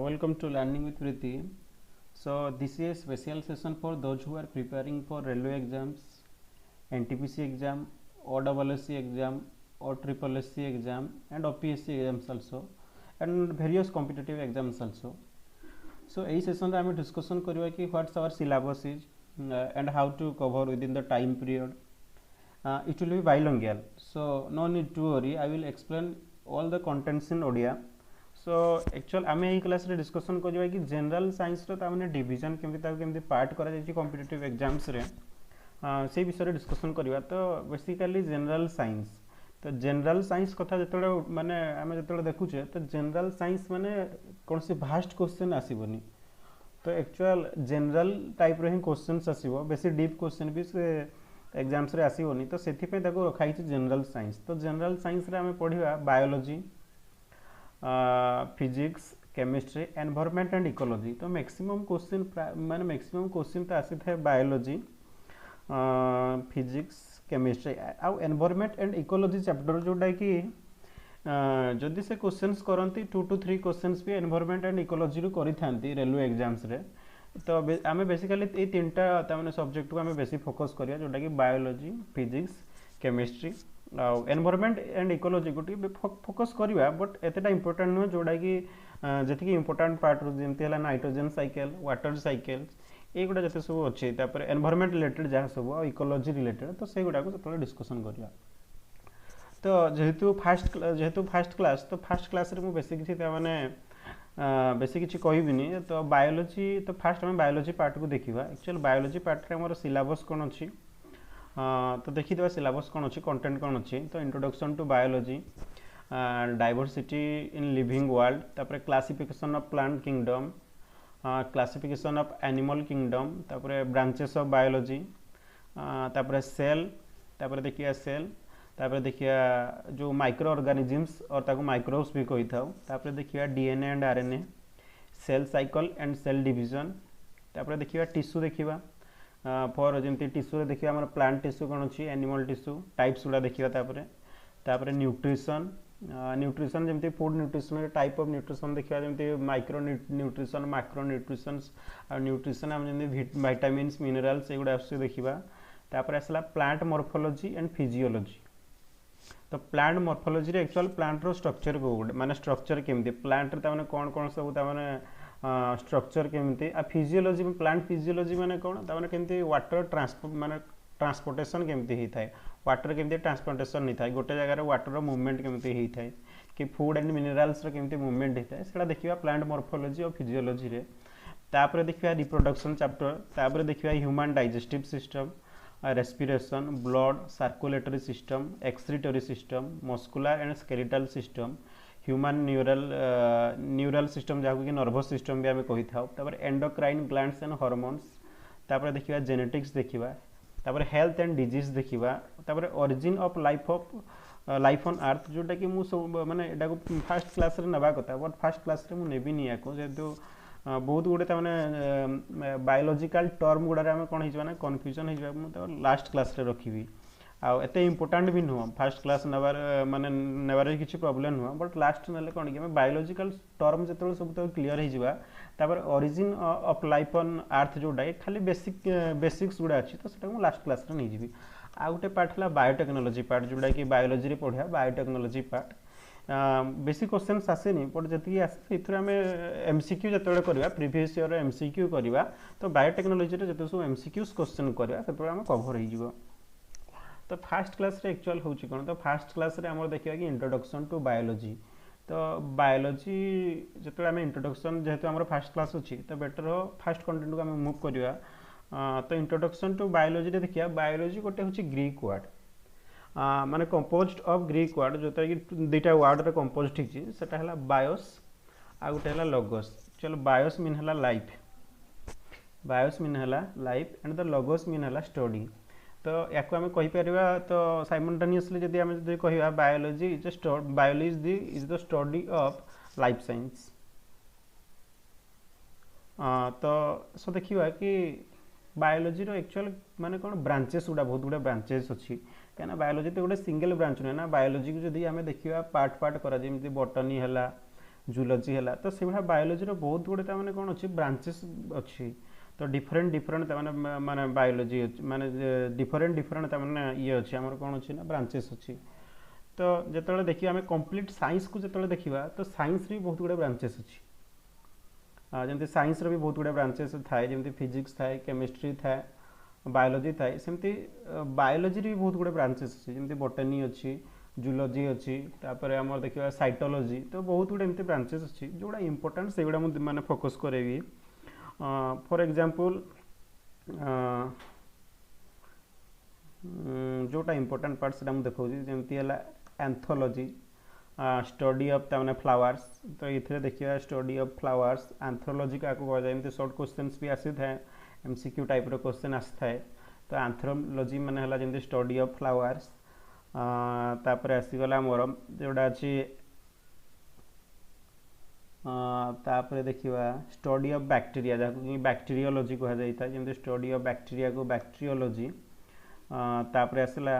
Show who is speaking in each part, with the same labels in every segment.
Speaker 1: Welcome to Learning with Priti. So this is a special session for those who are preparing for railway exams, NTPC exam, OSSC exam, or SSSC exam, and OPSC exams also, and various competitive exams also. So this session I am discussion kariba ki what's our syllabus is and how to cover within the time period. It will be bilingual, so no need to worry. I will explain all the contents in Odia. So actual आम यही class रे discussion करवा कि general science रो ताने division केमती part करा जाय competitive exams रे से विषय डिस्कसन करवा। तो बेसिकली जनरल साइंस, तो जनरल साइंस कथा जतले माने आमे जतले देखुचे तो जनरल साइंस माने कौन से भास्ट क्वेश्चन आसीबनी। तो एक्चुअल जनरल टाइप रे क्वेश्चंस आसीबो, बेसी डीप क्वेश्चन भी से एग्जाम्स रे आसीबनी। तो सेथि पे ताको रखाई छै जनरल साइंस। तो जनरल साइंस रे आमे पढिबा biology, physics, chemistry, environment and ecology. तो मैक्सिमम क्वेश्चन माने मैक्सिमम क्वेश्चन तो आसी था बायोलॉजी, फिजिक्स, केमिस्ट्री आउ एनवायरनमेंट एंड इकोलॉजी चैप्टर जोटा कि जदि से क्वेश्चंस करती 2 to 3 क्वेश्चंस भी एनवायरनमेंट एंड इकोलॉजी रू करी थांती रेलवे एग्जाम्स रे। तो आमे बेसिकली ए तीनटा ताने सब्जेक्ट को आमे बेसी फोकस करिया जोटा कि biology, physics, chemistry environment and ecology को फोकस करवा। बट एतटा इंपोर्टेंट नुह जोड़ा कि जी इंपोर्टेंट पार्ट जमी है नाइट्रोजन साइकेल, वाटर साइकेल, युवा जिते सब अच्छे एनवायरनमेंट रिलेटेड जहाँ सब इकोलॉजी रिलेटेड तो से गुड़ा को डिस्कसन करवा। तो जेहेतु फास्ट क्लास तो फास्ट क्लास रे बेसी किसी माने बेसी किसी कहबिनी। तो बायोलॉजी तो फास्ट आम बायोलॉजी पार्ट को देखा। एक्चुअल बायोलॉजी पार्ट रे हमर सिलेबस कौन अच्छी तो देखीद सिलेबस कौन अच्छी, कंटेंट कौन अच्छी। तो introduction to biology, diversity in living world, तापर classification of plant kingdom, classification of animal kingdom, तापर ब्रांचेस ऑफ बायोलॉजी, तापर सेल, तापर देखिया सेल, तापर देखिया जो माइक्रो ऑर्गेनिजम्स और ताको माइक्रोब्स भी कही था। तापर देखिया DNA and RNA, cell cycle and cell division, तापर देखिया टिश्यू देखिबा फॉर जमी टिश्यू देखिए आम प्लांट टिश्यू कौन अच्छी, एनिमल टिश्यू टाइप्स गुड़ा देखा। तापर न्यूट्रिशन, न्यूट्रिशन जमी food nutrition type of nutrition देखा, जमी माइक्रो न्यूट्रिशन, मैक्रो न्यूट्रिशन और न्यूट्रिशन आम जमी विटामिन्स, मिनरल्स एगुड़ा देखा। तापर आसला प्लांट मॉर्फोलॉजी एंड फिजियोलॉजी। तो प्लांट मॉर्फोलॉजी रे एक्चुअल प्लांट रो स्ट्रक्चर को माने स्ट्रक्चर केमती प्लांट रे कौन कौन सब स्ट्रक्चर केमती। आ फिजियोलॉजी में प्लांट फिजियोलॉजी माने कौन ताने केमती वाटर ट्रांसपोर्ट माने ट्रांसपोर्टेशन केमती होता है, वाटर केमती ट्रांसपोर्टेशन नहीं था गोटे जगह वाटर मूवमेंट केमती होता है कि फूड एंड मिनरल्स केमती मूवमेंट होता है सेटा देखिबा प्लांट मॉर्फोलॉजी और फिजियोलॉजी रे। तापर देखिबा रिप्रोडक्शन चैप्टर, तापर देखिबा human digestive system, respiration, blood circulatory system, excretory system, muscular and skeletal system, human neural system जहाँ कि नर्वस सिस्टम भी आम कही था। तापर एंडोक्राइन ग्लैंड्स एंड हार्मोन्स, तापर देखिबा जेनेटिक्स देखिबा, तापर हेल्थ एंड डिजीज देखिबा, तापर origin of life on earth जोटा कि मुझे माने एटा को फास्ट क्लास रे नबा कथा। बट फास्ट क्लास रे मु नेबी नि याको जेतु बहुत गुड़े ताने बायोलॉजिकल टर्म गुड़ा आम कौन हो कन्फ्यूजन हो लास्ट क्लास रे रखी। आते इम्पोर्टाट भी नुह फास्ट क्लास नबार माने नेबार किसी प्रॉब्लम नुह। बट लास्ट ना कौन कि बायोलॉजिकल टर्म जो सब तो clear hopper origin of life on earth जोटा खाली बेसिक्स गुड़ा अच्छी तो सेटा लास्ट क्लास रे नहीं। आ गोटे पार्ट है बायोटेक्नोलॉजी पार्ट जोटा कि बायोलॉजी रे पढ़ा बायोटेक्नोलॉजी पार्ट। बेसिक क्वेश्चन आसेनी बट जी आसे आम एमसीक्यू जो करवा प्रीवियस ईयर एमसीक्यू करवा तो बायोटेक्नोलॉजी रे जो सब एमसीक्यूज क्वेश्चन करवा से आम कभर हो। तो फास्ट क्लास रे एक्चुअल होची कोन तो फास्ट क्लास रे हमर देखिया कि इंट्रोडक्शन टू बायोलॉजी। तो बायोलॉजी जते आम इंट्रोडक्शन जेहेतु हमर फास्ट क्लास अछि तो बेटर हो फास्ट कंटेंट को आम मूव करवा। तो इंट्रोडक्शन टू बायोलॉजी रे देखिया बायोलॉजी गोटे होची ग्रीक वर्ड माने कंपोज्ड ऑफ ग्रीक वर्ड जोता कि दुईटा वर्ड रे कंपोज्ड हिची सेटा हला बायोस आ गोटे हला लोगोस। चलो बायोस मीन हला लाइफ, बायोस मीन हला life and the logos mean हला स्टडी। तो या आम कहीपर तो साइमल्टेनियसली जदि आम कह biology is the study of life science. तो सो देखा कि बायोलॉजी रो एक्चुअल माने कौन ब्रांचेस गुड़ा बहुत गुड़ा ब्रांचेस अच्छी कहीं बायोलॉजी तो गोटे सिंगल ब्रांच नुहे ना। बायोलॉजी को जब आम देखा पार्ट पार्ट करा जमी बॉटनी है, जूलॉजी है तो से बायोलोजी बहुत गुड़े तमाने कौन अच्छी ब्रांचेस अच्छी तो डिफरेंट डिफरेंट तमाने माने बायोलोजी माने डिफरेंट डिफरेंट तमाने ये अच्छी आमर कौन अच्छी ना ब्रांचेस अच्छी तो जो देखिए आम कंप्लीट साइंस को जो देखा तो साइंस भी बहुत गुड़े ब्रांचेस अच्छी जमी साइंस भी बहुत गुड़े ब्रांचेस थाए जमी फिजिक्स थाए केमिस्ट्री थाए बायोलोजी थाए सेमती बायोलोजी भी बहुत गुड़े ब्रांचेस अच्छी जमी बोटनी अच्छी जूलॉजी अच्छी तापर आम देखा साइटोलॉजी तो बहुत गुड़े एमती ब्रांचेस अच्छी जोड़ा इंपोर्टेंट से गुड़ा मुझे फोकस करेबी फॉर एग्जांपल जोटा इंपोर्टेंट पार्ट से देखा जमी है एंथोलॉजी स्टडी ऑफ तमाने फ्लावर्स तो ये देखिए स्टडी ऑफ फ्लावर्स एंथ्रोलॉजी क्या कहुए शॉर्ट क्वेश्चंस भी आसी था एमसीक्यू टाइप रो क्वेश्चन आसी था तो एंथ्रोलॉजी माने हला जमी स्टडी ऑफ फ्लावर्स तापर आसीगला मोर जोड़ा अच्छी तापर देखिए स्टडी ऑफ बैक्टीरिया जहाँ बैक्टीरियोलॉजी कहुए जमी स्टडी ऑफ बैक्टीरिया को बैक्टीरियोलॉजी तापर आसला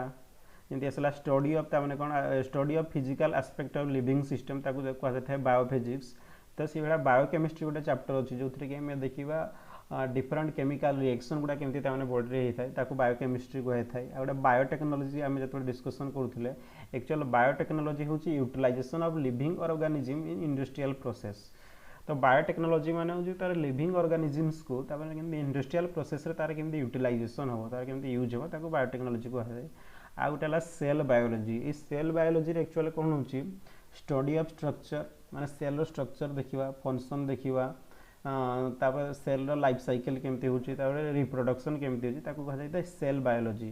Speaker 1: जमी आसला स्टडी ऑफ तमाने कौन study of physical aspect of living system कहुए बायोफिजिक्स तो से भाया बायोकेमिस्ट्री गोटे चैप्टर अच्छी जो थी कि देखा डिफरेंट केमिकल रिएक्शन गुड़ा केमती बॉडी होता है बायोकेमिस्ट्री कहुए आ गए बायोटेक्नोलॉजी आम जो डिस्कसन करूँ एक्चुअल बायोटेक्नोलॉजी हूँ utilization of living organism in industrial process तो बायोटेक्नोलॉजी माने हूँ तार लिविंग ऑर्गेनिजम्स को इंडस्ट्रियल प्रोसेस तार केमती यूटिलाइजेशन हम तार केमती यूज हम ताको बायोटेक्नोलॉजी कहुए आ गोटे सेल बायोलॉजी ये सेल बायोलॉजी एक्चुअली कौन हो स्टडी ऑफ स्ट्रक्चर माने सेल रो स्ट्रक्चर देखा फंक्शन देखा तापर सेल रो लाइफ साइकिल केमती होची तापर रिप्रोडक्शन केमती होची ताको कहा जाय सेल बायोलॉजी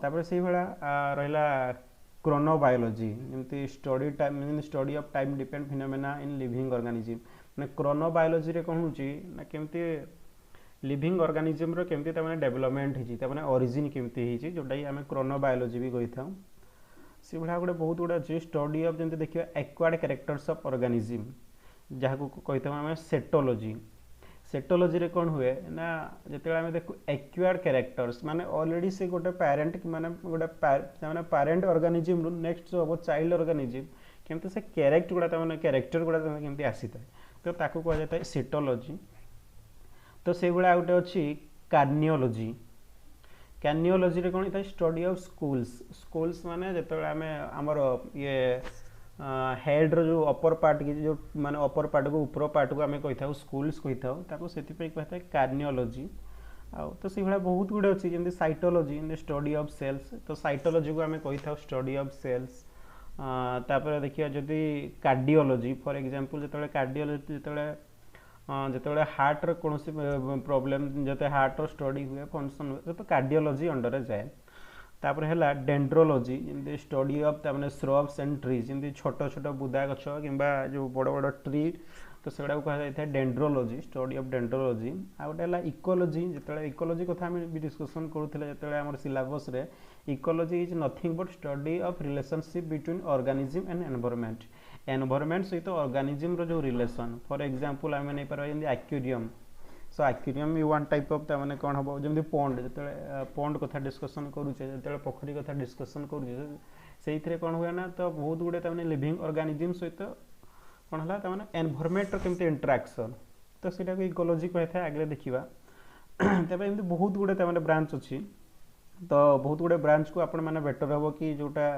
Speaker 1: तापर से भाया रहिला क्रोनोबायोलॉजी जमी study of time depend phenomena in living organism माने क्रोनोबायोलॉजी रे कौन होची ना केमती लिविंग ऑर्गेनिज्म रो केमती तामाने डेवलपमेंट हिची तामाने ओरिजिन केमती हिची जोटा आम क्रोनोबायोलॉजी भी कही था से भाया गोटे बहुत गुड़ा अच्छे स्टडी ऑफ जमी देखिए एक्वायर्ड कैरेक्टर्स ऑफ ऑर्गेनिज्म जहाँ को कही था आम सेटोलॉजी सेटोलॉजी रे कौन हुए ना जिते आम देखू एक्वायर्ड कैरेक्टर्स माने ऑलरेडी से गोटे पेरेंट माने गोटे पेरेंट ऑर्गेनिज्म नेक्स्ट जो हम चाइल्ड ऑर्गेनिज्म केमती से कैरेक्टर गुड़ा केमती आसी था तो ताको कहा जाता है सेटोलॉजी तो से भाया गोटे अच्छी कार्नियोलॉजी कार्नियोलॉजी रे कौन होता है स्टडी ऑफ स्कूल्स माने जो आम आमर ये हेड रो जो अपर पार्ट की जो माने अपर पार्ट को ऊपर पार्ट को आम कही था स्कूल्स कही था से कहता है कार्नियोलॉजी तो से भाया बहुत गुड़े अच्छी जमी साइटोलॉजी स्टडी ऑफ सेल्स तो साइटोलॉजी को आम कही था स्टडी ऑफ सेल्स तापर देखिए जदि कार्डियोलॉजी फॉर एग्जांपल जो कार्डियोलॉजी जो हार्ट रो कौन प्रॉब्लम जो हार्ट रो स्टडी हुए फंक्शन हुए तो कार्डियोलॉजी अंडर जाए तापर है डेंड्रोलॉजी जमी स्टडी ऑफ तमाने श्रब्स एंड ट्रीज जमी छोट छोट बुदा गछ किंबा जो बड़ बड़ ट्री तो से कहुए डेंड्रोलॉजी स्टडी ऑफ डेंड्रोलॉजी आ गए इकोलॉजी जो इकोलॉजी कथा भी डिस्कसन करूँ जो सिलेबस रे ecology is nothing but study of relationship between organism and environment सहित ऑर्गेनिज्म रो जो रिलेशन फॉर एग्जांपल आम नहीं पार aquarium so aquarium one type of तमाने कौन हम जमी पॉन्ड जो पॉन्ड कथा डिस्कसन करुचे जो पोखरी कथा डिस्कसन करुचे से कौन हुए ना तो बहुत गुड़े तमाने लिविंग ऑर्गेनिज्म सहित कौन है तमाने एनवायरनमेंट केमती इंटरेक्शन तो सीटा को इकोलॉजी कही था आगे देखा तब एमती बहुत गुड़े तमाने ब्रांच अच्छी तो बहुत गुड़े ब्रांच को आपण मैंने बेटर हम कि जोटा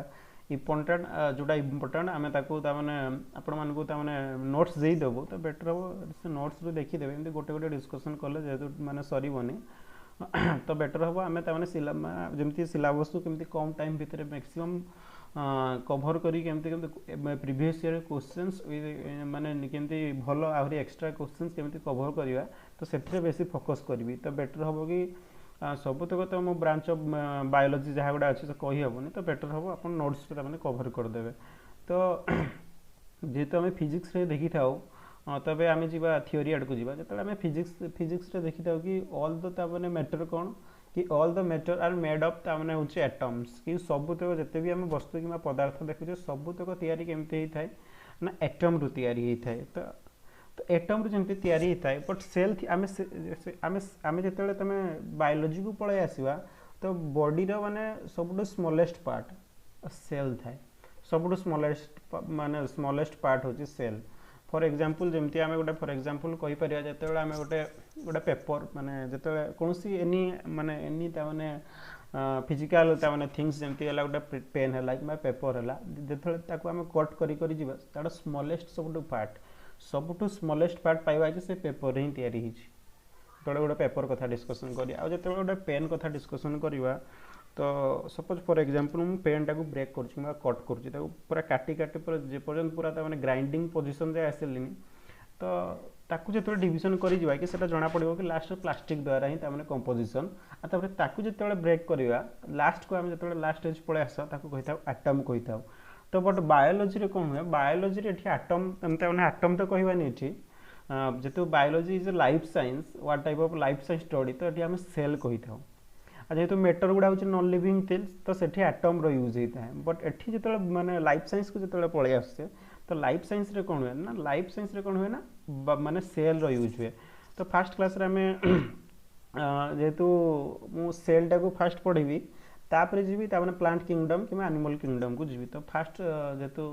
Speaker 1: इम्पोर्टाट आम आपण मानक नोट्स देदेबू तो बेटर हम से नोट्स रू देखीदेवे एमती गोटे गोटे डिस्कसन कले जेहतु माने सरबनी तो बेटर हम आम जमी सिलेबस को केमती कम टाइम भितर मैक्सिमम कभर करी प्रीवियस ईयर क्वेश्चंस माने केमती भल आहरी एक्स्ट्रा क्वेश्चंस केमती कभर करवा तो से बेसी फोकस करी तो बेटर हम कि सबुतक तो मो ब्रांच ऑफ बायोलॉजी जहाँ गुड़ा अच्छे कही हेनी तो बेटर हम आप नोट्स पे कभर करदे तो जेहेतु आम फिजिक्स देखी था तब आम जा थियोरी आड़ को जो आम फिजिक्स देखी था कि ऑल द मैटर कौन कि all the matter are made up ताने हूँ एटम्स कि सबुतक जिते भी आम वस्तु कि पदार्थ देखुचे सबुतक तैयारी केमती होता है ना एटम रु तैयारी होता है तो एटम रु जमी तैयारी होता है बट सेल आम जो तुम बायोलॉजी को पलि आसवा तो बॉडी माने सब स्मॉलेस्ट पार्ट सेल थाए सब स्मॉलेस्ट माने स्मॉलेस्ट पार्ट हूँ सेल फॉर एग्जांपल जमती आम गोटे फॉर एग्जांपल कहि परिया जते आम गोटे गोटे पेपर माने जते कोनसी एनी माने एनी ता माने फिजिकल ता माने थिंग्स जमती हला गोटे पेन हला कि पेपर हला जते ताको आम कट करी करी जीवा तार स्मॉलेस्ट सबटू स्मॉलेस्ट पार्ट पाइबा कि से पेपर ही तैयारी हिची तो गोटे पेपर कथा डिस्कशन करिया आ जते गोटे पेन कथा डिस्कशन करिवा तो सपोज फॉर एग्जांपल मु पेन टाको ब्रेक करछि बा कट करछि ताको पूरा काटी काटी पूरा जे पर्यंत पूरा ता माने ग्राइंडिंग पोजीशन जे आसेलिनी तो ताकू जते डिवीजन करि जिवा कि सेटा जणा पड़िबो कि लास्ट प्लास्टिक द्वारा ही ता माने कंपोजिशन आ तापर ताकू जते ब्रेक करिवा लास्ट को हम जते लास्ट स्टेज पळे आसा ताकू कहिताउ एटम कहिताउ तो बट बायोलॉजी रे कोन हुए बायोलॉजी रे एठी एटम ता माने एटम तो कहिबानी एठी जेतु biology is a life science what type of life science study तो एठी हम सेल कहिताउ आ जेतु मैटर गुडा होची नॉन लिविंग थिंग्स तो सेठी एटम रो यूज होता है बट एठी जते माने लाइफ साइंस को जते पळे आसे तो लाइफ साइंस रे कोन हुए ना लाइफ साइंस रे कोन हुए ना माने सेल रो यूज हुए तो फर्स्ट क्लास रे हमें जेतु मु सेल टाको फर्स्ट पढिबी तापर जीवी ता माने प्लांट किंगडम कि एनिमल किंगडम को जीवी तो फर्स्ट जेतु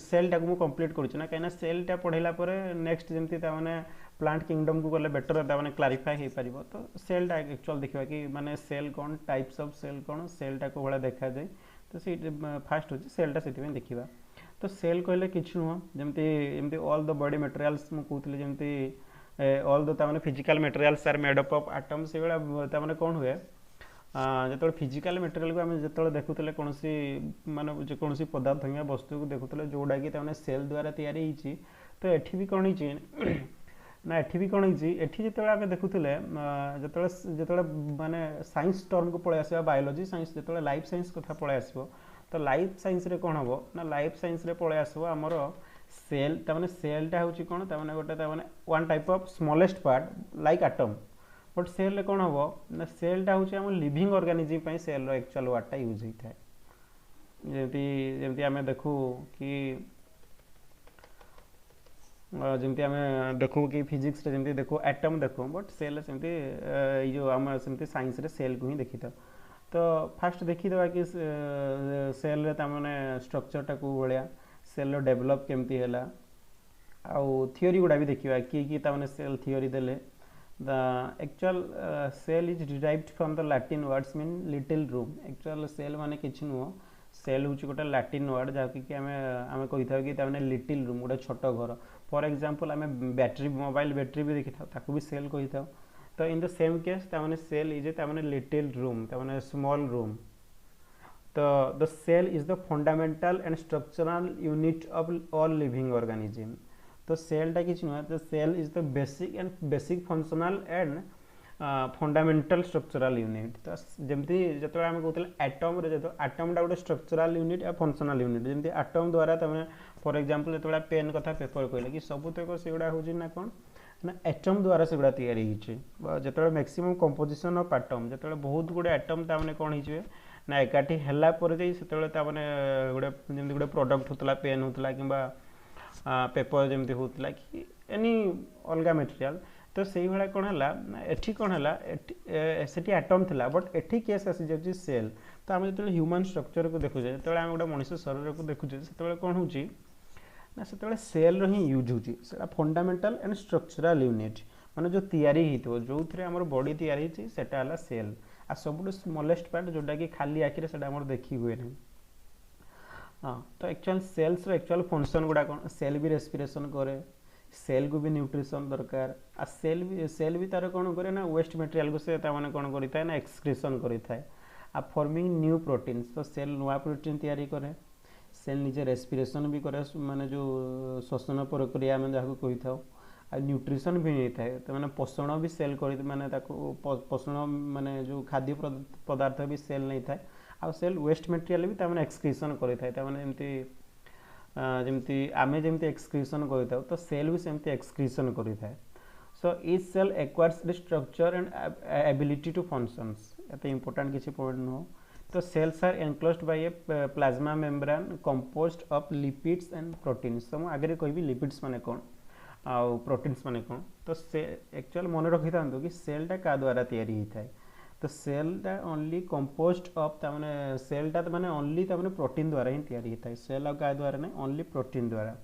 Speaker 1: सेल टाको मु कंप्लीट करूछ ना कहिना सेल टा पढैला परे नेक्स्ट जेमती ता माने प्लांट किंगडम को गले बेटर ता माने क्लैरिफाई हे परिबो तो सेल टा एक्चुअल देखिबा कि माने सेल कोन टाइप्स ऑफ सेल कोन सेल टा को बळा देखा जाय तो से फर्स्ट होची सेल टा सेति में देखिबा तो सेल कहले किछ नु जेमती ऑल द बॉडी मटेरियल्स मु कहतले जेमती ऑल द ता माने physical materials are made up of atoms से बळा ता माने कोन हुए जो फिजिकल मटेरियल को आम जो देखुले कौन मान जेकोसी पदार्थ या वस्तु को देखुले जोड़ा कि सेल द्वारा तैयारी तो एठी भी कौन ना एठी भी कौन एठी जो आम देखुले जो माने साइंस टर्म को पळे आसबा बायोलॉजी साइंस जो लाइफ साइंस कथा पळे आसबो तो लाइफ साइंस रे कौन हम ना लाइफ साइंस रे पळे आसबो हमर सेल तामाने सेलटा होची कोन तामाने गोटे तामाने one type of smallest part like atom but cell कौन हम ना सेलटा हूँ लिविंग ऑर्गेनिज्म पे सेल एक्चुअल वार्डटा यूज होता है जमती आम देखू कि जमती आम देखू कि फिजिक्स जमती देखू एटम देखू बट सेल सेमती जो आम सेमती साइंस रे सेल को ही देखी था तो फास्ट देखीदे कि सेल ताने स्ट्रक्चरटा को भाया सेल डेभलप केमती है आउ थियोरी गुड़ा भी देखा कि ताने सेल थियोरी देले the actual cell is derived from the Latin words mean little room actual cell माने किछ नुह सेल हूँ गोटे लाटिन वर्ड जहाँकि आम कही था कि लिटिल रूम गोटे छोट घर फॉर एग्जांपल आम बैटरी मोबाइल बैटरी भी देखी था भी सेल कही था तो इन द सेम केस ताने सेल इज ताने लिटिल रूम ताने स्मॉल रूम तो the cell is the fundamental and structural unit of all living organism तो सेलटा कि नुह the cell is the basic functional and fundamental structural unit तो जमती जो आम कहते एटम एटमटा गोटे स्ट्रक्चरल यूनिट या फंक्शनल यूनिट जमती एटम द्वारा तमें फॉर एग्जांपल जो पेन कथा पेपर कहले कि सबुतक से गुड़ा हूँ ना कौन ना एटम द्वारा से गुड़ा तैयारी जो मैक्सिमम कंपोजिशन ऑफ एटम जो बहुत गुड़े एटम ताने कौन हो ना एकाठी है गोटे प्रोडक्ट होता पेन होता कि पेपर जमी होता कि एनी अलग मटेरियल तो से भाया कौन है एठी कौन है से एटम थिला बट एठी केस आसी जाउची सेल तो आम जो ह्यूमन स्ट्रक्चर को देखुचे जो आम गोटे मनुष्य शरीर को देखुचे से कौन होची ना से सेल ही यूज होची फंडामेंटल एंड स्ट्रक्चरल यूनिट माने जो तैयारी होतो जो थे आम बॉडी तैयारी होची सेटा हला सेल आ सब स्मॉलेस्ट पार्ट जोटा कि खाली आखिरे सेटा हमर देखि हुए नहीं हाँ तो एक्चुअल सेल्स एक्चुअल फंक्शन गुड़ा कौन सेल भी रेस्पिरेशन करे सेल को भी न्यूट्रिशन दरकार आ सेल भी तार कौन करे ना वेस्ट मटेरियल को से ताने कौन करिता है ना एक्सक्रीशन करिता है आ फॉर्मिंग न्यू प्रोटीन्स तो सेल नुआ प्रोटीन तैयारी करे सेल निजे रेस्पिरेशन भी करे माने जो श्वसन प्रक्रिया में जहाँ कही था आ न्यूट्रिशन भी नहीं था तो मैंने पोषण भी सेल कर माने पोषण माने जो खाद्य पदार्थ भी सेल नहीं था आ सेल वेस्ट मटेरियल भी ताने एक्सक्रीशन करिता जमती आमे जमती एक्सक्रीशन करिता तो सेल भी सेमती एक्सक्रीशन करिता so each cell acquires the structure and ability to functions एते इंपोर्टेंट किसी पॉइंट नो तो cells are enclosed by a plasma membrane composed of lipids and proteins तो आगे कहबी लिपिड्स माने कौन आ प्रोटीन्स माने कौन तो से एक्चुअल मन रखी था कि सेलटा क्या द्वारा तैयारी होता है तो सेलटा ओनली कंपोज्ड ऑफ ताने सेलटा माने ओनली ताने प्रोटीन द्वारा ही तैयारी होता है सेल क्या द्वारा नहीं ओनली प्रोटीन द्वारा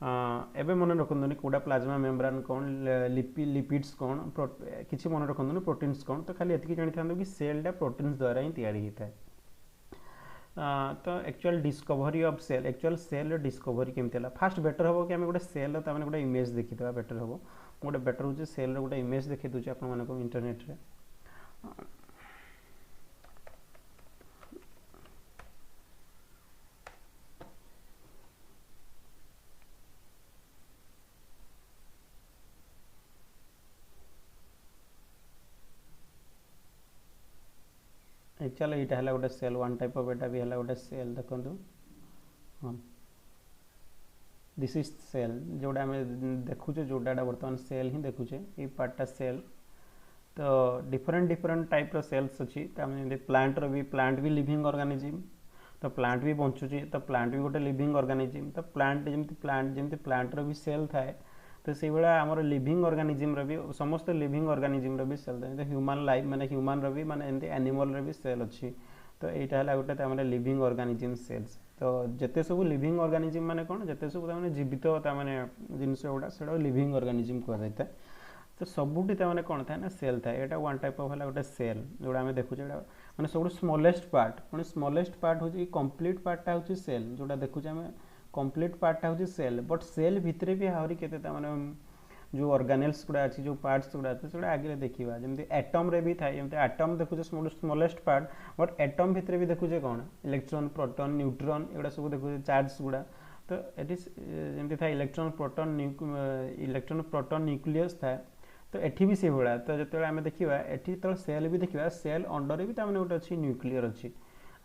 Speaker 1: एबे मन रखुनी कौटा प्लाज्मा मेम्ब्रेन कौन लिपिड्स कौन किसी मन रखुनी प्रोटीन्स कौन तो खाली एति जानी था कि सेलटा प्रोटीन्स द्वारा ही तैयारी होता है। तो actual discovery of cell actual cell discovery केमती है फास्ट बेटर हम कि आम गोटे सेल गोटे इमेज देखीदा बेटर हम गोटे बेटर हो सेल गोटे इमेज देखी दूसरी आपको इंटरनेट रे एक्चुअल यहाँ है गोटे सेल वन टाइप ऑफ एटा भी है गोटे सेल देखो हाँ दिस इज सेल जोड़ा आम देखुचे जोटा बर्तमान सेल ही देखुचे ये पार्टा सेल तो डिफरेंट डिफरेंट टाइप रो सेल्स अच्छी प्लांट रो भी प्लांट भी लिविंग ऑर्गेनिज्म तो प्लांट भी बंचुची तो प्लांट भी गोटे लिविंग ऑर्गेनिज्म तो प्लांट प्लांट रो भी सेल थाए तो से भाया आम लिविंग ऑर्गेनिज्म भी समस्त लिविंग ऑर्गेनिज्म भी सेल था ह्यूमन लाइफ माने ह्यूमन भी माने एमती एनिमल भी सेल अच्छी तो यहाँ है गोटे लिविंग ऑर्गेनिज्म सेल्स तो जिते सब लिविंग ऑर्गेनिज्म माने कौन जिते सब जीवित जिनस गुड़ा से लिविंग ऑर्गेनिज्म कहुए तो सबुठी तमाने कौन था ना सेल था यहाँ वन टाइप ऑफ है गोटे सेल जोड़ा आम देखुचे मैंने सब स्मॉलेस्ट पार्ट पुणी स्मॉलेस्ट पार्ट हूँ कंप्लीट पार्टा हूँ सेल जोड़ा देखुचे आम कंप्लीट पार्टा हूँ सेल बट सेल भितर भी आहरी केते जो ऑर्गेनेल्स गुड़ा अच्छी जो पार्ट्स गुड़ा अच्छे से आगे देखा जमी एटम रे भी था जमी एटम देखुचे स्मॉलेस्ट पार्ट बट एटम भितर भी देखुचे कौन इलेक्ट्रॉन प्रोटॉन न्यूट्रॉन एगुड़ा सब देखुचे चार्ज गुड़ा तो ये जमी था इलेक्ट्रॉन प्रोटॉन न्यूक्लियस था तो एठी भी से भाया तो जो आम देखा ये सेल भी देखा सेल अंडर भी गोटे अच्छी न्यूक्लियर अच्छी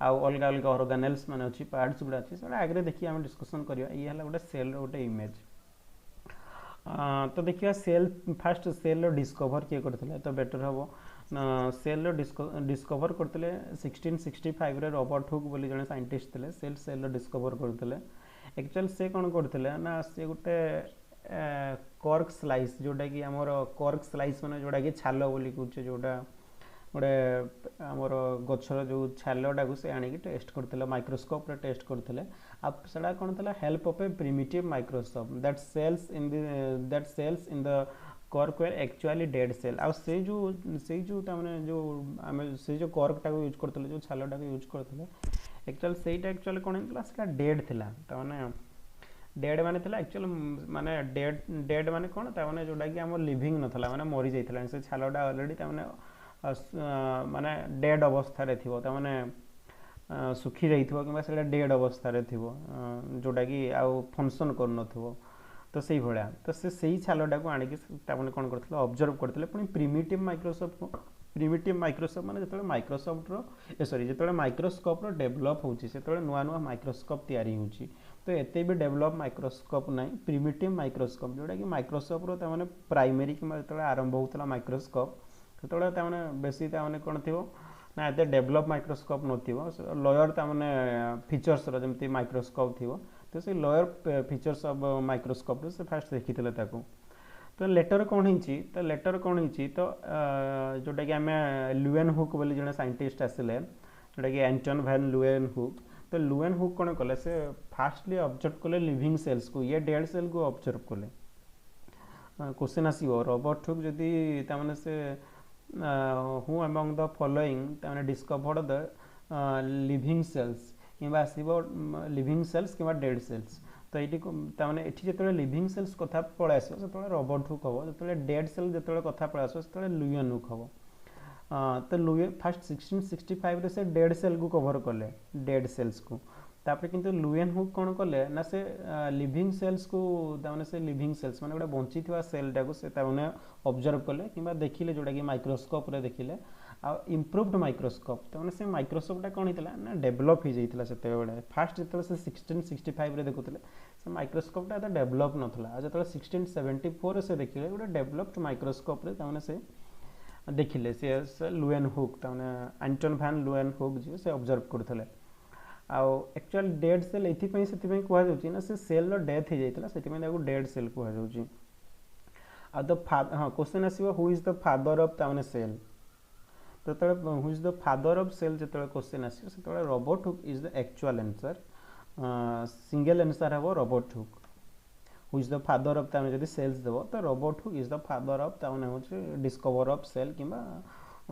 Speaker 1: आउ अलग अलग ऑर्गेनेल्स माने अच्छी पार्ट्स गुड़ा अच्छी से आगे देखिए आम डिस्कसन करिया ये है गोटे सेल गोटे इमेज तो देखिए सेल फास्ट सेल डिस्कवर किए करते तो बेटर हम सेल डिस्कवर करते 1665 रे रॉबर्ट हुक बोली जने साइंटिस्ट थे सेल डिस्कवर करते एक्चुअल से कौन करते ना से गोटे कॉर्क स्लाइस जोटा कि आमर कॉर्क स्लाइस मैंने जोटा कि छाल बोली कहे जोटा गोटे आमर गचर जो छालटा को से आनिक टेस्ट करते माइक्रोस्कोप रे टेस्ट करते आप सेटा कौन था help of a primitive microscope that cells in the cork were actually dead cell आ से जो तामने जो आम से जो कॉर्कटा को यूज करते जो छालटा को यूज करते एक्चुअल सेटा एक्चुअली कौन होता डेड थिला तामने डेड माने थिला एक्चुअल माने डेड माने कौन तामने जोटा कि आम लिविंग नथला माने मरी जाइथिला से छालटा ऑलरेडी तामने माने डेड अवस्था रे थिबो तामने सुखी जाइथिबो किबा सेटा डेड अवस्था रे थिबो जोटा कि आउ फंक्शन कर नथिबो तो सही भलिया तो से सही छालटा को आनिक तामने कोन करथिले ऑब्जर्व करथिले पुनी प्रिमिटिव माइक्रोस्कोप माने जतले माइक्रोसॉफ्ट रो सॉरी जतले माइक्रोस्कोप रो डेवलप होची सेतले नुआ नुआ माइक्रोस्कोप तयारी होची तो एते भी डेवलप माइक्रोस्कोप नाही प्रिमिटिव माइक्रोस्कोप जोटा कि माइक्रोस्कोप रो तामने प्राइमरी कि जतले आरंभ होतला माइक्रोस्कोप सेतले तामने बेसी तामने कोन थिबो ना एते डेवलप माइक्रोस्कोप नथिबो लोअर तामने फीचर्स रो जेमति माइक्रोस्कोप थिबो तो से लोअर फीचर्स ऑफ माइक्रोस्कोप से फास्ट देखिथिले ताको तो लेटर कौन होइछि तो जोटा कि आम लुएन हुक बोली जने साइंटिस्ट आसिले जोटा कि एंटन वैन लुएन हुक तो लुएन हुक कौन कले से फास्टली ऑब्जर्व कले लिविंग सेल्स को ये डेड सेल को ऑब्जर्व कले क्वेश्चन आसीबो रॉबर्ट हुक जदी तामने से हु अमंग द फॉलोइंग तामने डिस्कवर्ड द लिविंग सेल्स किंबा आसीबो लिविंग सेल्स किंबा डेड सेल्स तो ये जो लिविंग सेल्स कथा पलि आस रॉबर्ट हुक हम जो डेड सेल जो कथा पलि आस लुएन हुक हम तो लुएन फास्ट 1665 रे से डेड सेल को कवर कले डेड सेल्स को तापर किंतु लुएन हुक कौन कले ना से लिविंग सेल्स को ताने से लिविंग सेल्स माने गोटे बंची थिबा सेलटा को से ताने ऑब्जर्व कले किंबा देखिले जोटा कि माइक्रोस्कोप रे देखिले आ इम्प्रूव्ड माइक्रोस्कोप तो से माइक्रोस्कोपटा कौन होता ना डेभलप हो जाता से फास्ट जो से 1665 रे देखुले से माइक्रोस्कोपटा तो डेभलप नाला जो 1674 से देखिले गोटे डेभलप्ड माइक्रोस्कोप रे ताने से देखिले से लुएन हुक ताने एंटन वैन लुएन हुक जी से ऑब्जर्व करथिले आउ एक्चुअल डेड सेल एथिपई सेथिपई कहआ जाउची ना से सेल रो डेथ हो जाइतला सेथिपई ताको डेड सेल कहआ जाउची आ द हां क्वेश्चन आसीबो who is the father of ताने सेल तो who is the father of cell जो क्वेश्चन आस Robert Hooke is the actual answer single answer हम Robert Hooke who is the father of ताने जदि सेल्स देबो तो Robert who is the father of ताने होचे डिस्कवर ऑफ सेल किबा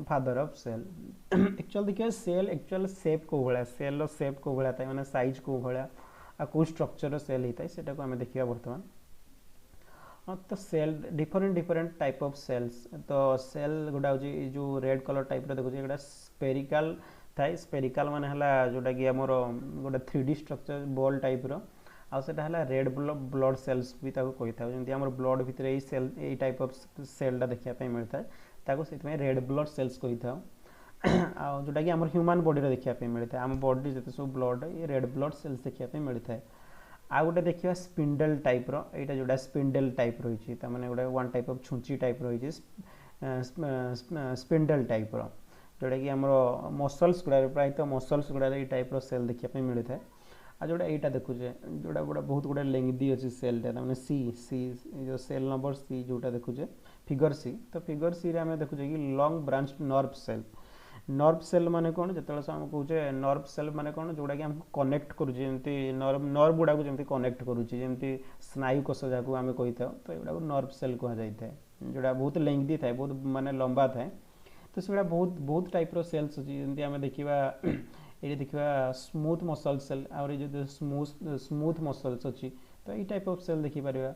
Speaker 1: फादर ऑफ सेल एक्चुअल देखिए सेल एक्चुअल शेप को भला सेल रो शेप को भला थाए माने साइज को भला आ को स्ट्रक्चर सेल हिताए सेटा को हमें देखिया वर्तमान तो cell different different type of cells तो सेल गुडा होची जो रेड कलर टाइप रो देखो एटा स्पेरिकल थाए स्पेरिकल माने हला जोटा कि हमर गोटे 3D स्ट्रक्चर बॉल टाइप रो आ सेटा हला रेड ब्लड सेल्स भी ताको कहि था जेंति हमर ब्लड भितर ए सेल ए टाइप ऑफ सेलटा देखिया पे मिलता है ताको सेति में रेड ब्लड सेल्स कहि था आ जोटा कि हमर ह्यूमन बॉडी रे देखिया पे मिलता है हम बॉडी जते सब ब्लड ये रेड ब्लड सेल्स देखिया पे मिलता है आ गोटे देखिया स्पिंडल टाइप रो एटा जोटा स्पिंडल टाइप रही छी त माने गोटे वन टाइप ऑफ छुंची टाइप रही छी स्पिंडल टाइप रो जोटा कि हमरो मसल्स गुडा प्राय तो मसल्स गुडा ए टाइप रो सेल देखिया पे मिलता है आ जोटा एटा देखु जे जोटा गोटा बहुत गुडा लेंथी अछि सेल ता माने सी जो सेल नंबर सी जोटा देखु जे फिगर सी तो फिगर सी रे हम देखु जे कि लॉन्ग ब्रांच नर्व सेल माने कोन जतले हम कहू जे नर्व सेल माने कोन जोटा कि हम कनेक्ट करू जेंति नर्व गुडा को जेंति कनेक्ट करू छी जेंति स्नायु कोष जाको हम कहिता तो एडा को नर्व सेल कहा जाय थाए जोटा बहुत लेंथी थाए बहुत माने लंबा थाए तो सेडा बहुत टाइप रो सेल्स अछि जेंति हम देखिबा ये देखिबा स्मूथ मसल सेल और जो स्मूथ मसल्स अछि तो ई टाइप ऑफ सेल देखि परिबा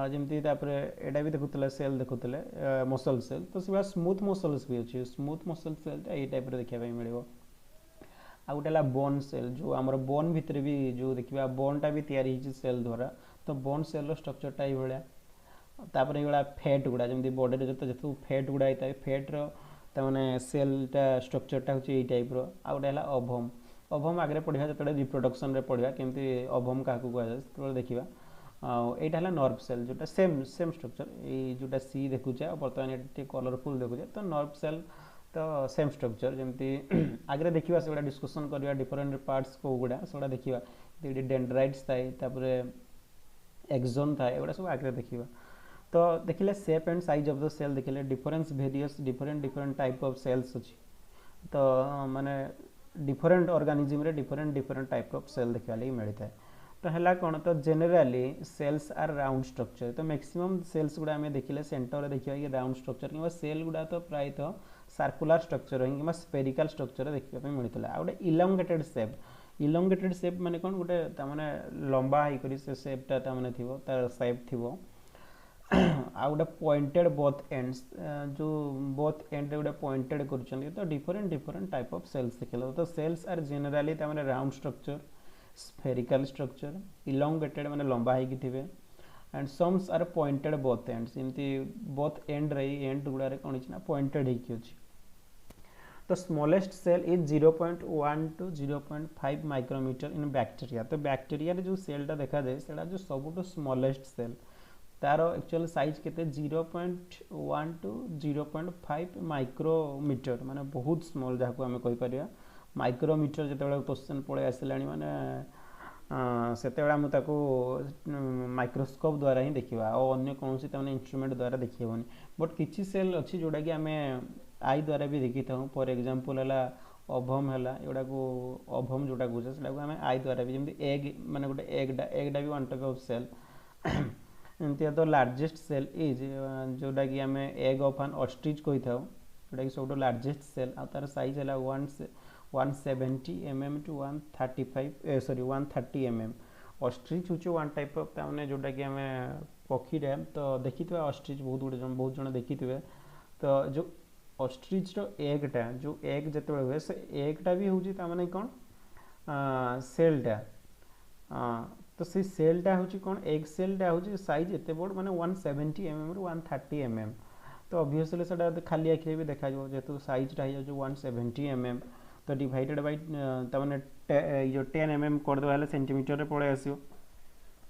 Speaker 1: जेमती तापरे एडा भी देखुतले सेल देखुतले मसल सेल तो सेबा स्मूथ मसल्स भी अछि स्मूथ मसल सेल ए टाइप रे देखिबा मिलिबो आ उटेला बोन सेल जो हमर बोन भितर भी जो देखिबा बोनटा भी तयारी हिची सेल द्वारा तो bone cell row structure tie भलिया तापरे एगला फैट गुडा जेमती बॉडी रे जतो फैट गुडा आइता फैट रो तमाने सेलटा स्ट्रक्चरटा होची ए टाइप रो आ उटेला ओभम आगरे पढिया जतडे रिप्रोडक्शन रे पढिया केमती ओभम काकू को आजे तो देखिबा एटा हला नर्व सेल जोटा सेम स्ट्रक्चर ए जोटा सी देखु छ वर्तमान एटे कलरफुल देखु छ तो नर्व सेल तो सेम स्ट्रक्चर जेमती आगरे देखिबा सेडा डिस्कशन करिया डिफरेंट पार्ट्स को गुडा सेडा देखिबा एडी डेंड्राइट्स थाए तापरे एक्सोन थाए एडा सब आगरे देखिबा तो देखिले shape and size of the cell देखिले difference various different type of cells अछि तो माने डिफरेंट ऑर्गेनिज्म रे डिफरेंट टाइप ऑफ सेल देखा लगी मिलता है तो हला कोन तो generally cells are round structure तो मैक्सिमम सेल्स गुडा हमें देखिले सेंटर रे देखिबा कि राउंड स्ट्रक्चर किबा सेल गुडा तो प्राय तो सर्कुलर स्ट्रक्चर कि किबा स्फेरिकल स्ट्रक्चर देखिबा पे मिलतला आ गोटे इलोंगेटेड शेप माने कोन गोटे ता माने लंबा ही करी से शेपटा ता माने थिबो तार शेप थिबो आ गोटे पॉइंटेड बोथ एंड्स जो बोथ एंड रे गोटे पॉइंटेड करछन तो डिफरेंट टाइप ऑफ सेल्स देखिलो तो सेल्स आर जनरली ता माने round structure spherical structure elongated माने लंबा ही थिबे and some are pointed both ends इमती बोथ एंड रे एंड गुडा रे कोन छिना पॉइंटेड ही कि अछि तो smallest cell is 0.1 to 0.5 micrometre in bacteria तो बैक्टीरिया रे जो सेलटा देखा जाय सेडा जो सबटो स्मॉलेस्ट सेल तारो एक्चुअल साइज केते 0.1 to 0.5 माइक्रोमीटर माने बहुत स्मॉल जाको हमें कहि परिया माइक्रोमीटर जते क्वेश्चन पळे आसिलानी माने सेते बेला हम ताको माइक्रोस्कोप द्वारा ही देखिबा और अन्य कोनोसी तने इंस्ट्रूमेंट द्वारा देखिबोनी बट किछि सेल अछि जोडा कि हमें आई द्वारा भी देखि थाउ फॉर एग्जांपल हला ओभम हला एडा को ओभम जोटा को सेटा को हमें आई द्वारा भी जेमति एग माने गोटे एगडा भी वन टाइप ऑफ सेल एंती तो लार्जेस्ट सेल इज जोटा कि हमें एग ऑफ एन ऑस्ट्रिच कहि थाउ जोटा कि सबटो लार्जेस्ट सेल आ तार साइज हला 170 mm to 130 mm ऑस्ट्रिच होचे वन टाइप ऑफ ताने जोटा कि हमें पक्षी रे तो देखितबे ऑस्ट्रिच बहुत जण देखितबे तो जो ऑस्ट्रिच रो एगटा जो एग जते हुए से एगटा भी होची ता माने कोन सेलटा तो से सेलटा होची कोन एग सेलटा होची साइज एते बड़ माने 170 mm रो 130 mm तो ऑब्वियसली सेटा खाली आखिरे भी देखा जो जेतु साइजटा है जो 170 mm तो डिवाइडेड बाय ता माने जो 10 mm कर दवाले सेंटीमीटर रे पळे आसियो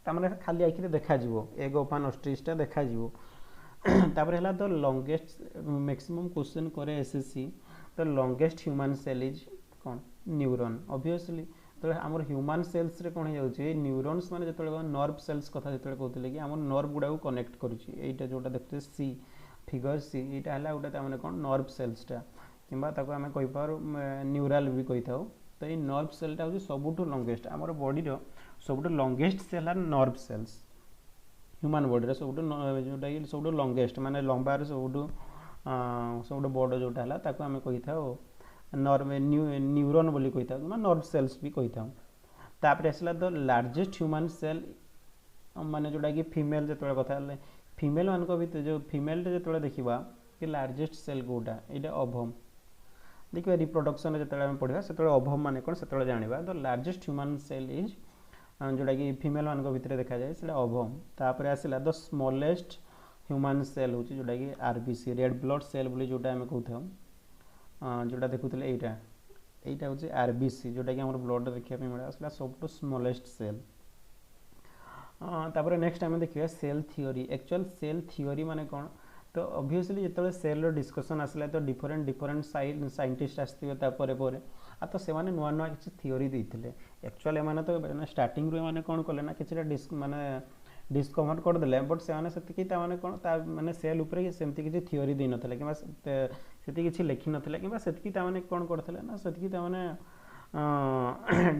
Speaker 1: ता माने खाली आखिरे देखा जिवो एग ओपन ऑस्ट्रिचटा देखा जिवो तापर हला तो लॉन्गेस्ट मैक्सिमम क्वेश्चन करे एसएससी तो लॉन्गेस्ट ह्यूमन सेल इज कोन न्यूरॉन ऑब्वियसली तो हमर ह्यूमन सेल्स रे कोन हो जाउची न्यूरॉन्स माने जतले नर्व सेल्स कथा जतले कहउतले कि हमर नर्व गुडा को कनेक्ट करूची एटा जोटा देखते सी फिगर सी एटा हला उडा ता माने कोन नर्व सेल्सटा किबा ताको हमें कहि पार न्यूरल भी कहि थाउ तो ए नर्व सेलटा हो सबुटो लॉन्गेस्ट हमर बॉडी रो सबुटो longest cell are nerve cells human body सब जोटा कि सब लंगेस्ट माने लंबार सब बड़ जोटा है ताको आम कही था न्यूरोन बोली कही था नर्व सेल्स भी कही था तापर आसला द लार्जेस्ट ह्यूमन सेल माने जोटा कि फीमेल जो कथा फीमेल मान भर जो फीमेल जो देखा कि लार्जेस्ट सेल कौटा यहाँ ओभम देखिए रिप्रोडक्शन जो पढ़ा से ओभम मान कौन से जाना the largest human cell is जोटा कि फीमेल मान भर देखा जाए से ओभम तापर आसला द स्मॉलेस्ट ह्यूमन सेल हूँ जोटा कि आरबीसी रेड ब्लड सेल बोली जोटा आम कहूँ जोटा देखुले यहाँ हूँ आरबीसी जोटा कि आम ब्लड देखा मिले आसला सब स्मॉलेस्ट सेल तापर नेक्स्ट आम देखिए cell theory actual cell theory माने कौन तो ऑब्वियसली जो सेल डिस्कशन आसला तो डिफरेंट डिफरेंट साइंटिस्ट आसते आ तो से नुआ नुआ किसी थ्योरी देते एक्चुअल एम तो स्टार्टिंग रू एम कौन कले ना कि माने डिस्कवर करदे बट से कौन माने सेल उपर सेमती किसी थ्योरी दे नथिले कि से किसी लिखि नथिले कि से कौन करथिले ना से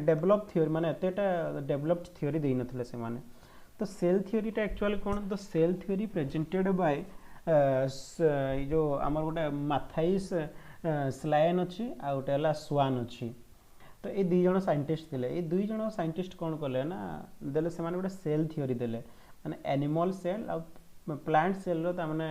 Speaker 1: डेवलप थ्योरी माने एतेटा डेवलप्ड थ्योरी दे नथिले से माने तो सेल थ्योरीटा एक्चुअली कौन the cell theory presented by जो आमर गोटे माथाइस स्लायन अच्छी आ गोटे है स्वान अच्छी तो ये दुई जन साइंटिस्ट थे ये दुई जन साइंटिस्ट कौन कले ना देले से गोटे सेल थ्योरी देले माने एनिमल सेल आ plant cell row तामाने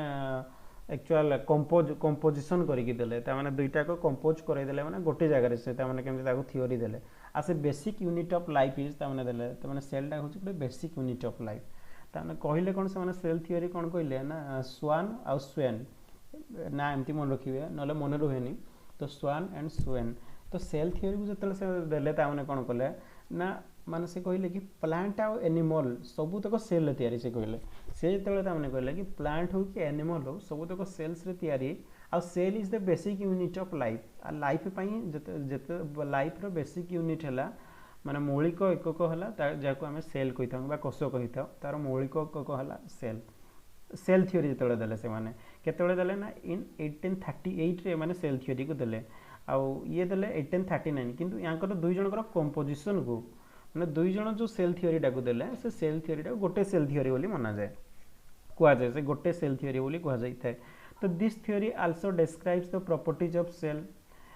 Speaker 1: actual composition करके देले तामाने दुईटा को कंपोज करई देले माने गोटे जगह से तामाने केमति ताको थ्योरी देले आ से basic unit of life is तामाने देले तामाने सेलटा होची गोटे बेसिक यूनिट ऑफ लाइफ तामाने कहले कौन से सेल थ्योरी कौन कहले ना स्वान आ स्वेन ना एमती मन रखिए ना मन रुहेनी तो स्वान एंड स्वेन तो सेल थ्योरी को जो से देले तामाने कौन कले ना माने से कहले कि प्लांट आ एनिमल सबू तक सेल तैयारी से कहले से जो कहले कि प्लांट हो कि एनिमल हो सबू तक सेल्स रे तैयारी आ cell is the basic unit of life आ लाइफ पई जते लाइफ रो बेसिक यूनिट हैला माने मौलिक एकक है जहाँ आम सेल कही था कोष कही था तार मौलिक एकक है सेल सेल थ्योरी जो देले से माने केतबेले देले ना इन 1838 रे माने सेल थ्योरी को देले आउ ये देले 1839 किंतु यांकर दुई जनकर कंपोजिशन को माने दुई जन जो सेल थ्योरीटा को देले से सेल थ्योरीटा गोटे सेल थ्योरी बोली मना जाए कह जाए से गोटे सेल थ्योरी बोली कह जाई थाए तो this theory also describes the properties of cell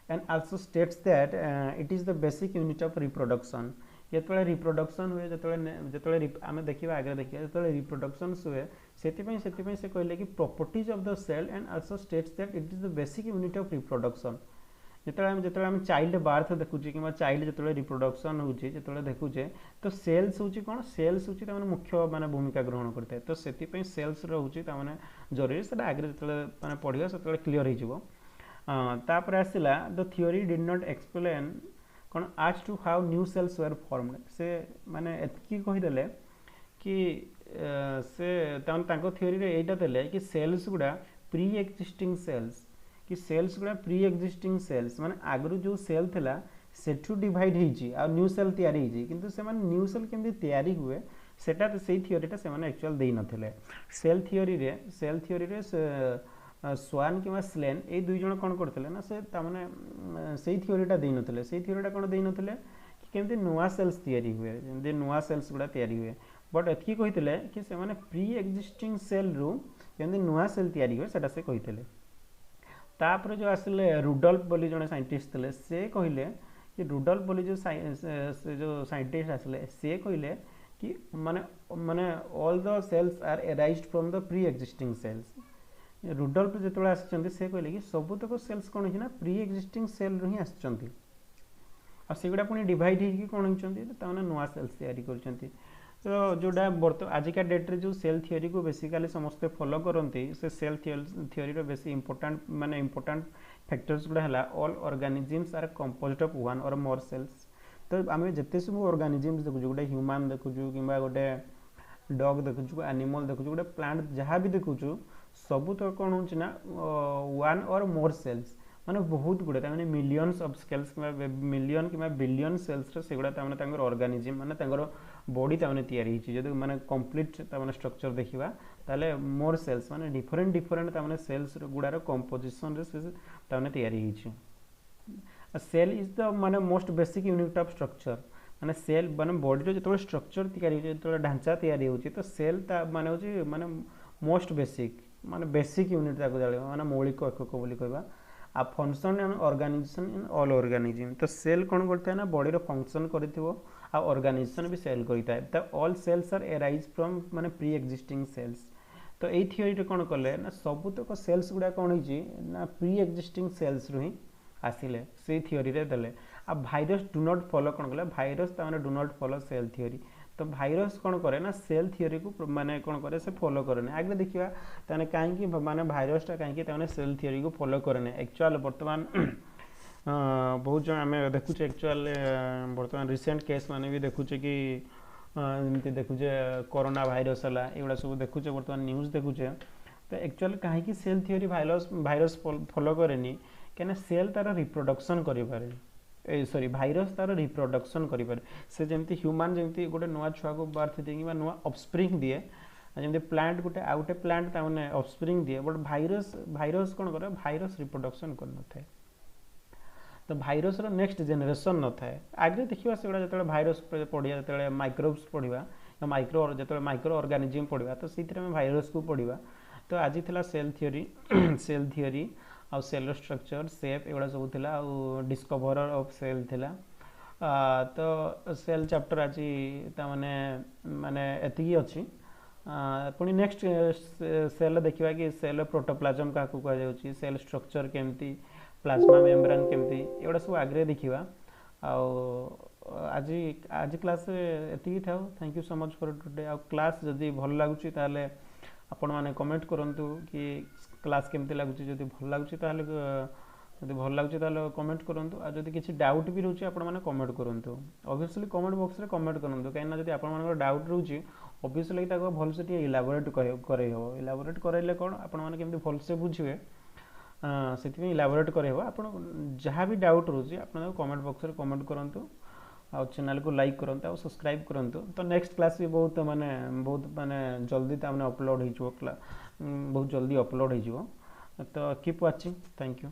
Speaker 1: and also states that it is the basic unit of reproduction जेतबेले रिप्रोडक्शन हुए जेतबेले आमे देखिबा आगे देखिबा जेतबेले रिप्रोडक्शन हुए सेति से कहले कि properties of the cell and also states that it is the basic unit of reproduction जेतबेले हम चाइल्ड बर्थ देखुची कि चाइल्ड जेतबेले रिप्रोडक्शन होची जेतबेले देखुचे तो सेल्स होची कोन सेल्स होची तामाने मुख्य माने भूमिका ग्रहण करते तो सेति सेल्स रहउची तामाने जरूरी सेटा आगे जेतबेले माने पढिबा सेतबेले क्लियर हो जिवो तापर आसला the theory did not explain कौन as to how new cells were formed से माने एतकी कहीदेले कि से थ्योरी रे एटा देले कि सेल्स गुडा प्री एक्जिस्टिंग सेल्स कि सेल्स गुडा प्री एक्जिस्टिंग सेल्स माने आगरु जो सेल थिला सेठू डिवाइड हेजी आ न्यू सेल तयारी हेजी किंतु से माने न्यू सेल केमति तयारी हुए सेटा तो सेही थ्योरीटा से माने एक्चुअल देई नथिले सेल थ्योरी रे स्वान कि स्लेन ये दुई जन कौन करते ना से से थ्योरीटा दे नथिले से थ्योरीटा कौन दे नथिले कि केमति नुआ सेल्स तयारी हुए जेमति नुआ सेल्स गुडा तयारी हुए बट एतकी कहितले कि से माने प्री एक्जिस्टिंग सेल रु केमति नुआ सेल तयारी हुए सेटा से कहितले तापर जो आसले रुडोल्फ बोली जने साइंटिस्ट थे से कहले कि रुडोल्फ बोली जो साइंटिस्ट आसले से कहले कि माने all the cells are arised from the pre existing cells Rudolf जो आसछन्ती से कहले कि सबुतक सेल्स कौन है ना प्री एक्जिस्टिंग सेल रु ही आसछन्ती आ सेगुडा पुनी डिवाइड होगी कौन होती ताने नुआ सेल्स तैयारी करछन्ती तो जोटा आजिका डेट रे जो सेल थ्योरी को बेसिकली समस्ते फॉलो करती से सेल थ्योरी रो बेसी इंपोर्टेंट माने इंपोर्टेंट फैक्टर्स गुडा हला all organisms are composed of one or more sales तो आम जिते सब ऑर्गेनिजम्स देखु गोटे ह्यूमन देखु कि गोटे डॉग देखु एनिमल देखु गोटे प्लांट जहाँ भी देखु सबू तो कौन हो ना वन और मोर सेल्स माने बहुत गुड़े माने मिलियंस ऑफ सेल्स कि मिलियन कि बिलियन सेल्स से गुड़ा तांगर ऑर्गेनिजम माने बॉडी तैयारी जब माने कंप्लीट स्ट्रक्चर देखा ताले मोर सेल्स माने डिफरेंट डिफरेंट सेल्स गुड़ार कंपोजिशन तैयारी सेल इज द माने most basic unit of structure माने सेल माने बॉडी जो स्ट्रक्चर जो ढांचा तैयारी होची तो सेल ता माने होची माने मोस्ट बेसिक माने बेसिक यूनिट ताको जाले माने मौलिक एकक बोली कहबा आ function and organisation in all organism तो सेल कौन करता है ना बॉडी रो फंक्शन करथिबो आ ऑर्गेनाइजेशन भी सेल करता है तो all cells are arise from माने प्री एग्जिस्टिंग सेल्स तो एई थ्योरी रे कौन कले ना सबुतक सेल्स गुडा कौन होची ना प्री एग्जिस्टिंग सेल्स रु ही आसिले से थ्योरी रे देले आ भाइरस डू नॉट फॉलो कौन कले भाइरस ता माने do not follow cell theory तो भाइरस कौन करे ना सेल थ्योरी को माने कौन करे से फॉलो करे आगे देखिबा ताने काहे कि माने भाइरस ता काहे कि ताने सेल थ्योरी को फॉलो करे एक्चुअल वर्तमान बहुत जन आम देखुचे एक्चुअल बर्तमान रिसेंट केस माने भी देखुचे कि एमती देखुचे कोरोना भाइरस है ये सब देखुचे बर्तमान न्यूज देखुचे तो एक्चुअल कहीं सेल थ्योरी भाइरस फॉलो करेनि क्या सेल तार रिप्रोडक्शन करें सॉरी भाइरस तार रिप्रोडक्शन करें से जमी ह्यूमान जमी गोटे नुआ छुआ को बर्थ दिए नुआ ऑफस्प्रिंग दिए जमी प्लांट गोटे आउ गोटे प्लांट ताने ऑफस्प्रिंग दिए बट भाइरस कौन करे भाइरस रिप्रोडक्शन कर न थाए तो भाइरस रो नेक्स्ट जेनेरेशन न थाए आगे देखिबा से जो भाइरस पढ़िया जो माइक्रोब्स पढ़िया माइक्रो जो माइक्रो ऑर्गेनिज्म पढ़िया तो से भाइरस को पढ़िया तो आज थी सेल थ्योरी आउ सेल स्ट्रक्चर सेप एगुड़ा सब थिला आउ डिस्कवरर ऑफ सेल थिला तो सेल चैप्टर आज माने माने एतिकी अछि पुणी नेक्स्ट सेल देखिबा कि सेल प्रोटोप्लाज्म का कह जाउची सेल स्ट्रक्चर केमती प्लाज्मा मेम्ब्रेन केमती एगुड़ा सब आगे देखिबा आज आज क्लास एतिकी था thank you so much for today आ क्लास जदि भल लागुची ताले आपण माने कमेंट करंतु कि क्लास केमती लागुची जदि भल लागुची ताले जदि भल लागुची ताले कमेंट करंतु आ जदि किछि डाउट भी रहउची आपण माने कमेंट करंतु ऑब्वियसली कमेंट बॉक्स रे कमेंट करंतु काइना जदि आपण माने डाउट रहउची ऑब्वियसली ताको भल से टी इलाबोरेट करे हो इलाबोरेट करैले कोन आपण माने केमती भल से बुझिवे से इलाबोरेट करे हो आपण जहाँ भी डाउट रहउची आपण कमेंट बॉक्स रे कमेंट करंतु आ चैनल को लाइक करंतु आ सब्सक्राइब करंतु तो नेक्स्ट क्लास भी बहुत माने जल्दी तामने अपलोड हो बहुत जल्दी अपलोड हो तो कीप वाचिंग थैंक यू।